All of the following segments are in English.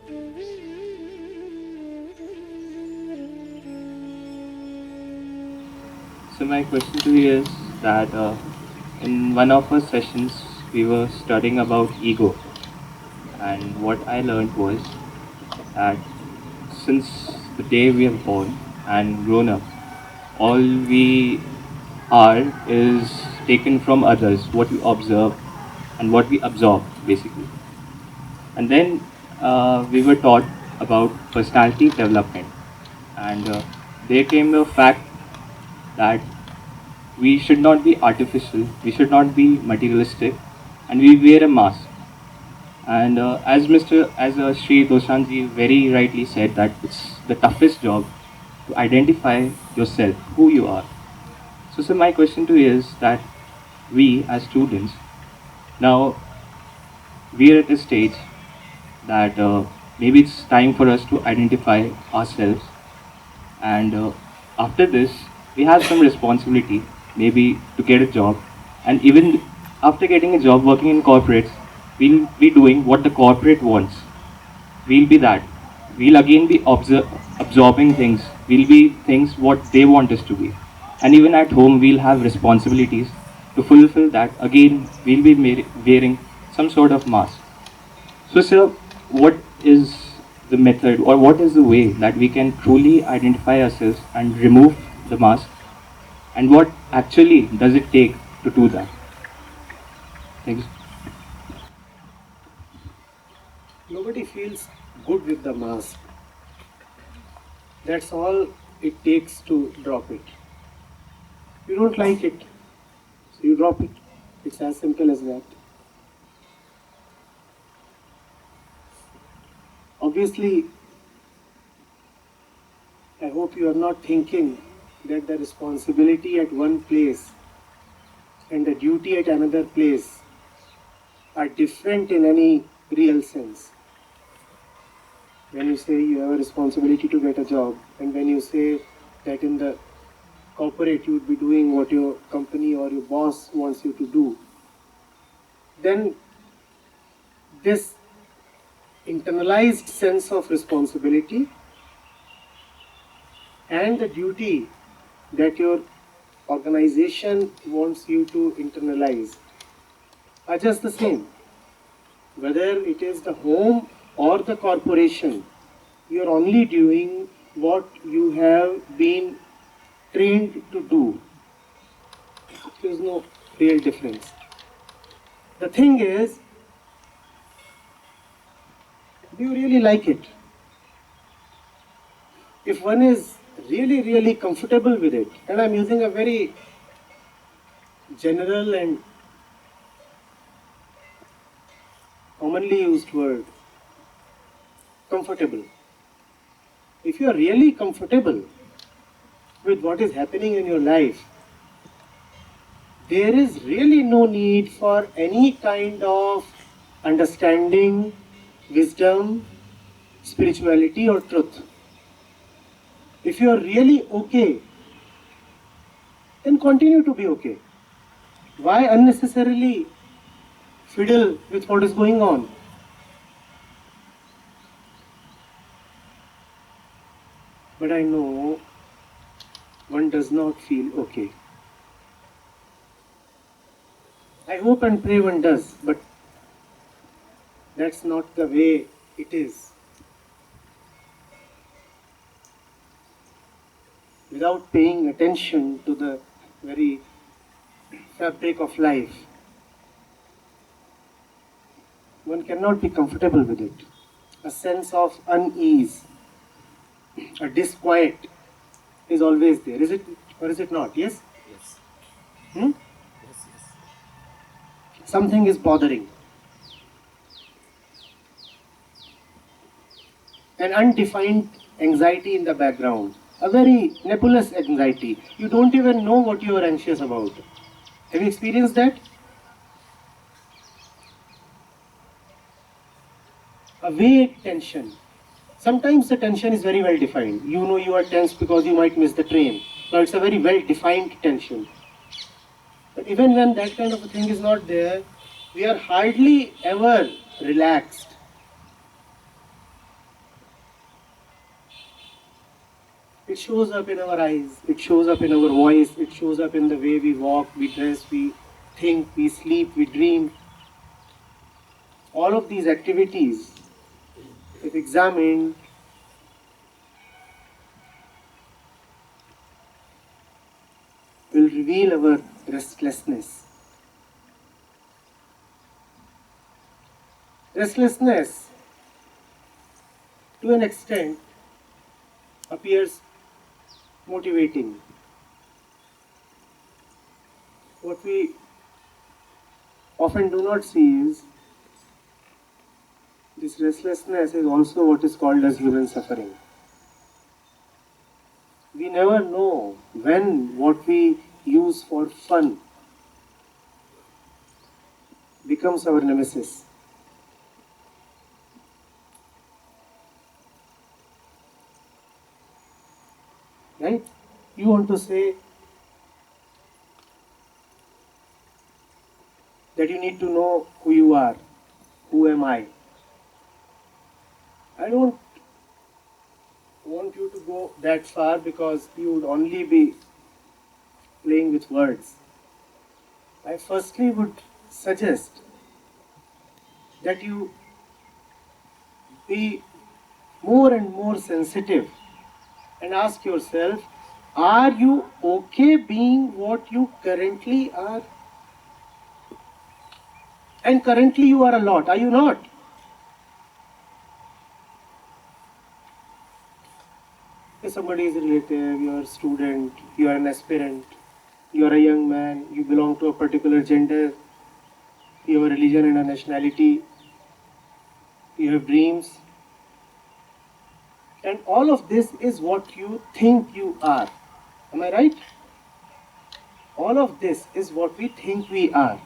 So my question to you is that in one of our sessions we were studying about ego, and what I learned was that since the day we are born and grown up, all we are is taken from others, what we observe and what we absorb basically. And then we were taught about personality development, and there came a fact that we should not be artificial, we should not be materialistic, and we wear a mask. And as Sri Doshanji very rightly said, that it's the toughest job to identify yourself, who you are. So my question to you is that we as students now we are at a stage that maybe it's time for us to identify ourselves, and after this we have some responsibility, maybe to get a job, and even after getting a job working in corporates, we'll be doing what the corporate wants. We'll be that. We'll again be absorbing things. We'll be things what they want us to be. And even at home, we'll have responsibilities to fulfill that. Again, we'll be wearing some sort of mask. So, sir, what is the method or what is the way that we can truly identify ourselves and remove the mask? And what actually does it take to do that? Thank you. Nobody feels good with the mask. That's all it takes to drop it. You don't like it, so you drop it. It's as simple as that. Obviously, I hope you are not thinking that the responsibility at one place and the duty at another place are different in any real sense. When you say you have a responsibility to get a job, and when you say that in the corporate you would be doing what your company or your boss wants you to do, then this internalized sense of responsibility and the duty that your organization wants you to internalize are just the same. Whether it is the home or the corporation, you are only doing what you have been trained to do. There is no real difference. The thing is, do you really like it? If one is really comfortable with it, and I'm using a very general and commonly used word, comfortable. If you are really comfortable with what is happening in your life, there is really no need for any kind of understanding, wisdom, spirituality or truth. If you are really okay, then continue to be okay. Why unnecessarily fiddle with what is going on? But I know one does not feel okay. I hope and pray one does, but that's not the way it is. Without paying attention to the very fabric of life, one cannot be comfortable with it. A sense of unease, a disquiet is always there. Is it or is it not? Yes? Yes. Hmm? Yes, yes. Something is bothering. An undefined anxiety in the background. A very nebulous anxiety. You don't even know what you are anxious about. Have you experienced that? A vague tension. Sometimes the tension is very well defined. You know you are tense because you might miss the train. Now it's a very well defined tension. But even when that kind of a thing is not there, we are hardly ever relaxed. It shows up in our eyes, it shows up in our voice, it shows up in the way we walk, we dress, we think, we sleep, we dream. All of these activities, if examined, will reveal our restlessness. Restlessness, to an extent, appears motivating. What we often do not see is this restlessness is also what is called as human suffering. We never know when what we use for fun becomes our nemesis. Right? You want to say that you need to know who you are. Who am I? I don't want you to go that far because you would only be playing with words. I firstly would suggest that you be more and more sensitive and ask yourself, are you okay being what you currently are? And currently you are a lot, are you not? If somebody is a relative, you are a student, you are an aspirant, you are a young man, you belong to a particular gender, you have a religion and a nationality, you have dreams, and all of this is what you think you are. Am I right? All of this is what we think we are.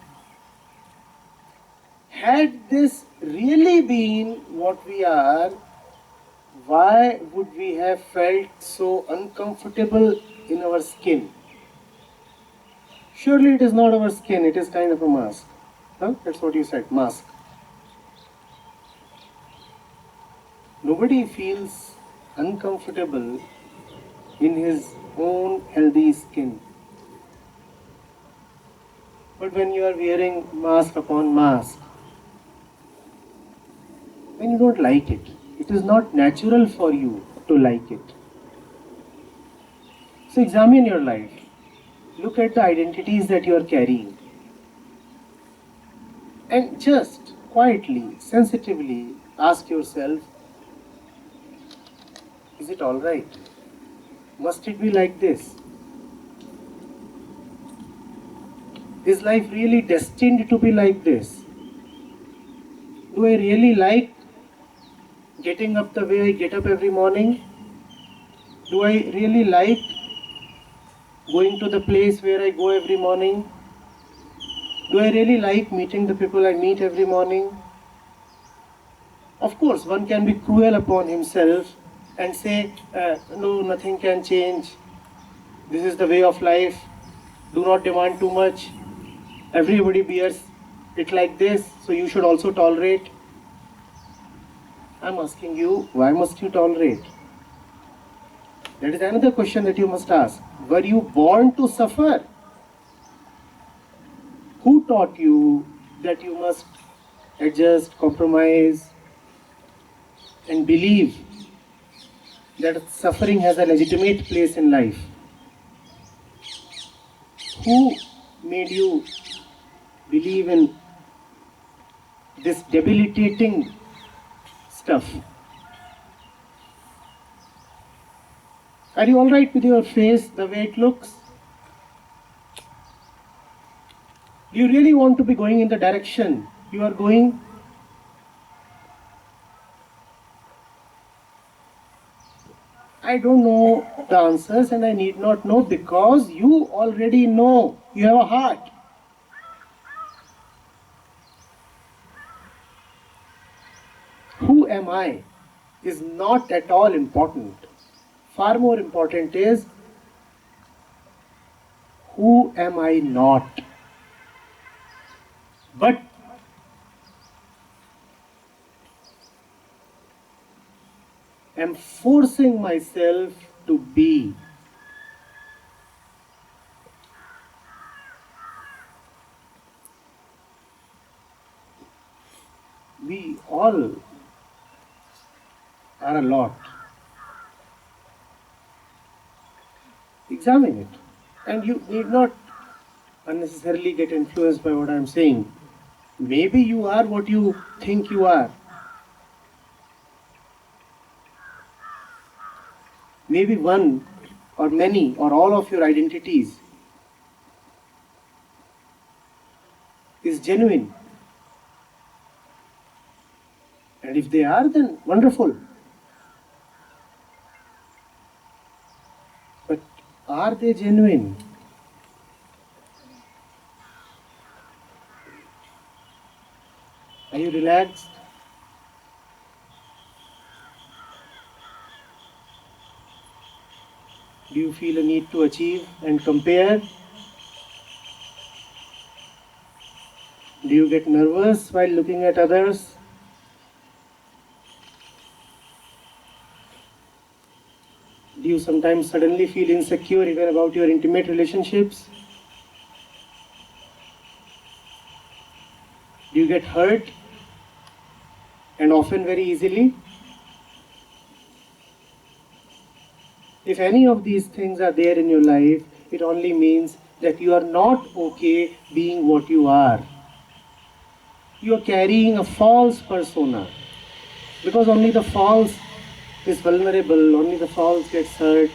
Had this really been what we are, why would we have felt so uncomfortable in our skin? Surely it is not our skin, it is kind of a mask. Huh? That's what you said, mask. Nobody feels uncomfortable in his own healthy skin. But when you are wearing mask upon mask, when you don't like it, it is not natural for you to like it. So examine your life. Look at the identities that you are carrying. And just quietly, sensitively ask yourself, is it alright? Must it be like this? Is life really destined to be like this? Do I really like getting up the way I get up every morning? Do I really like going to the place where I go every morning? Do I really like meeting the people I meet every morning? Of course, one can be cruel upon himself and say, no, nothing can change. This is the way of life. Do not demand too much. Everybody bears it like this, so you should also tolerate. I'm asking you, why must you tolerate? That is another question that you must ask. Were you born to suffer? Who taught you that you must adjust, compromise, and believe that suffering has a legitimate place in life? Who made you believe in this debilitating stuff? Are you alright with your face, the way it looks? Do you really want to be going in the direction you are going? I don't know the answers and I need not know because you already know. You have a heart. Who am I is not at all important. Far more important is, who am I not? But am forcing myself to be. We all are a lot. Examine it. And you need not unnecessarily get influenced by what I am saying. Maybe you are what you think you are. Maybe one or many or all of your identities is genuine. And if they are, then wonderful. But are they genuine? Are you relaxed? Do you feel a need to achieve and compare? Do you get nervous while looking at others? Do you sometimes suddenly feel insecure even about your intimate relationships? Do you get hurt, and often very easily? If any of these things are there in your life, it only means that you are not okay being what you are. You are carrying a false persona, because only the false is vulnerable, only the false gets hurt,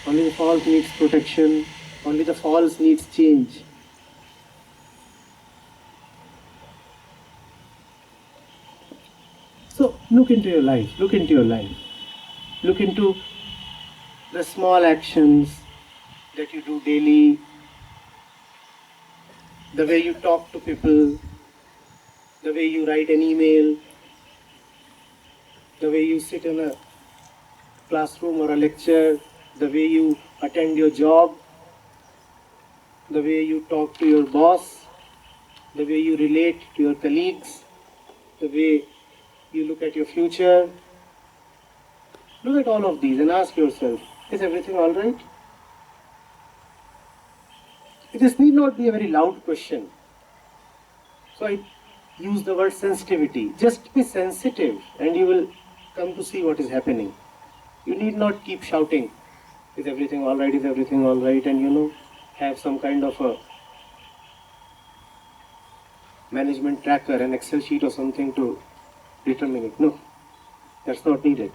only the false needs protection, only the false needs change. So look into your life, look into your life. Look into the small actions that you do daily, the way you talk to people, the way you write an email, the way you sit in a classroom or a lecture, the way you attend your job, the way you talk to your boss, the way you relate to your colleagues, the way you look at your future. Look at all of these and ask yourself, is everything all right? This need not be a very loud question. So I use the word sensitivity. Just be sensitive and you will come to see what is happening. You need not keep shouting, is everything all right, is everything all right, and have some kind of a management tracker, an Excel sheet or something to determine it. No, that's not needed.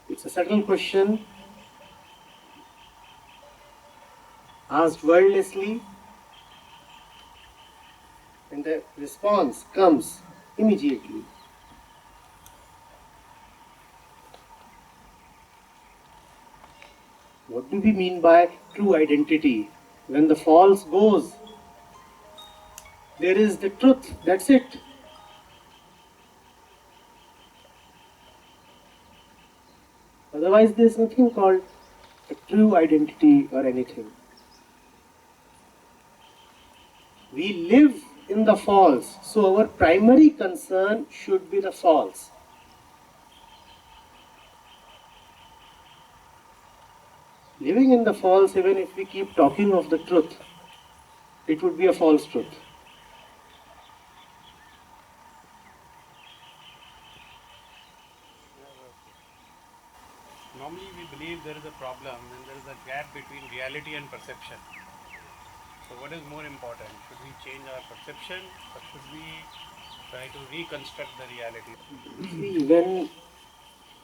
It's a subtle question asked wordlessly, and the response comes immediately. What do we mean by true identity? When the false goes, there is the truth, that's it. Otherwise, there's nothing called a true identity or anything. We live in the false, so our primary concern should be the false. Living in the false, even if we keep talking of the truth, it would be a false truth. Normally we believe there is a problem and there is a gap between reality and perception. So what is more important? Should we change our perception or should we try to reconstruct the reality? See, when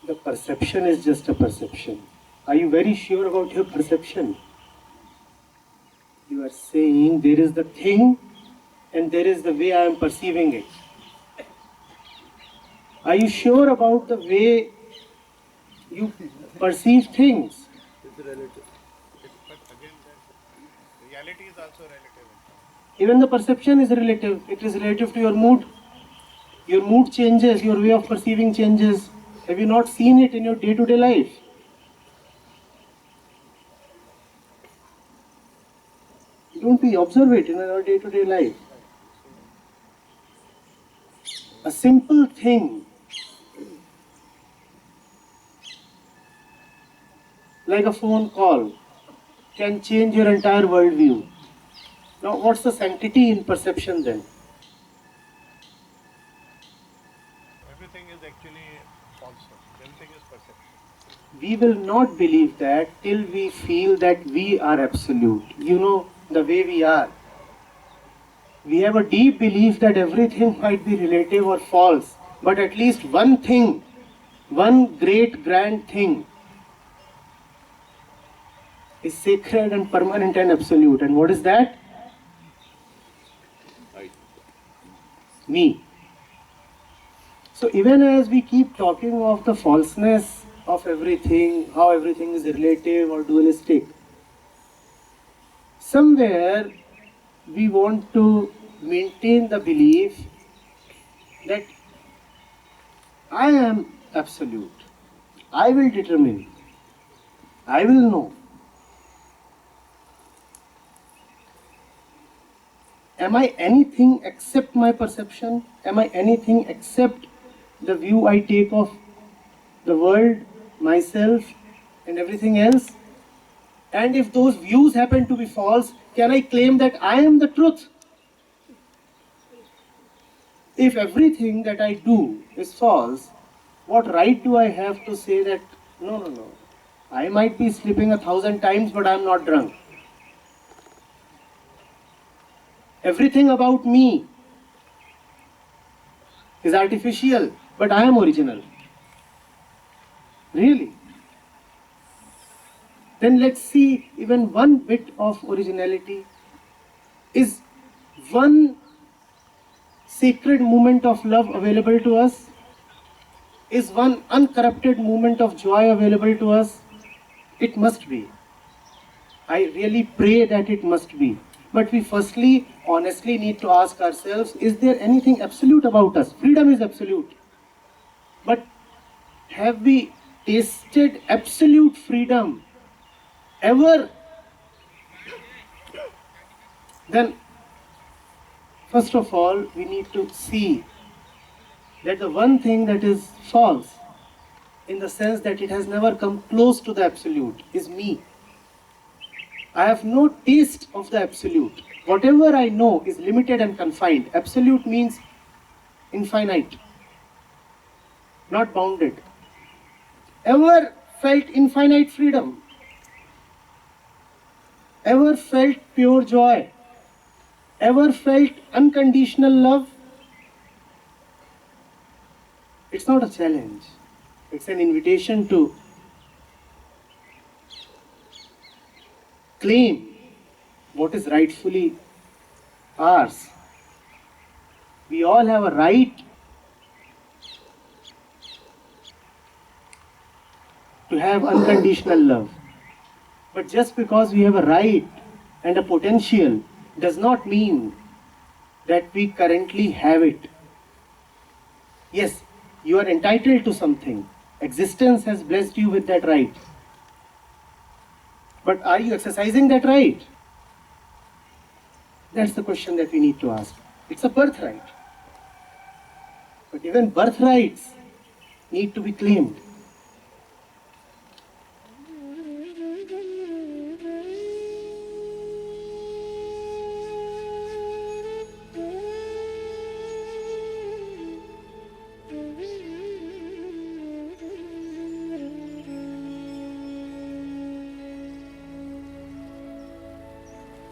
the perception is just a perception, are you very sure about your perception? You are saying there is the thing and there is the way I am perceiving it. Are you sure about the way you perceive things? It's relative. But again, reality is also relative. Even the perception is relative. It is relative to your mood. Your mood changes, your way of perceiving changes. Have you not seen it in your day-to-day life? Don't we observe it in our day-to-day life? A simple thing like a phone call, can change your entire worldview. Now, what's the sanctity in perception then? Everything is actually falsehood. Everything is perception. We will not believe that till we feel that we are absolute. You know, the way we are. We have a deep belief that everything might be relative or false, but at least one thing, one great grand thing is sacred and permanent and absolute. And what is that? Me. So even as we keep talking of the falseness of everything, how everything is relative or dualistic, somewhere we want to maintain the belief that I am absolute. I will determine. I will know. Am I anything except my perception? Am I anything except the view I take of the world, myself, and everything else? And if those views happen to be false, can I claim that I am the truth? If everything that I do is false, what right do I have to say that, no, I might be sleeping 1,000 times, but I am not drunk? Everything about me is artificial, but I am original. Really? Then let's see even one bit of originality. Is one sacred moment of love available to us? Is one uncorrupted moment of joy available to us? It must be. I really pray that it must be. But we firstly, honestly need to ask ourselves, is there anything absolute about us? Freedom is absolute. But have we tasted absolute freedom ever? Then, first of all, we need to see that the one thing that is false, in the sense that it has never come close to the absolute, is me. I have no taste of the absolute. Whatever I know is limited and confined. Absolute means infinite, not bounded. Ever felt infinite freedom? Ever felt pure joy? Ever felt unconditional love? It's not a challenge. It's an invitation to claim what is rightfully ours. We all have a right to have unconditional love. But just because we have a right and a potential does not mean that we currently have it. Yes, you are entitled to something. Existence has blessed you with that right. But are you exercising that right? That's the question that we need to ask. It's a birthright. But even birthrights need to be claimed.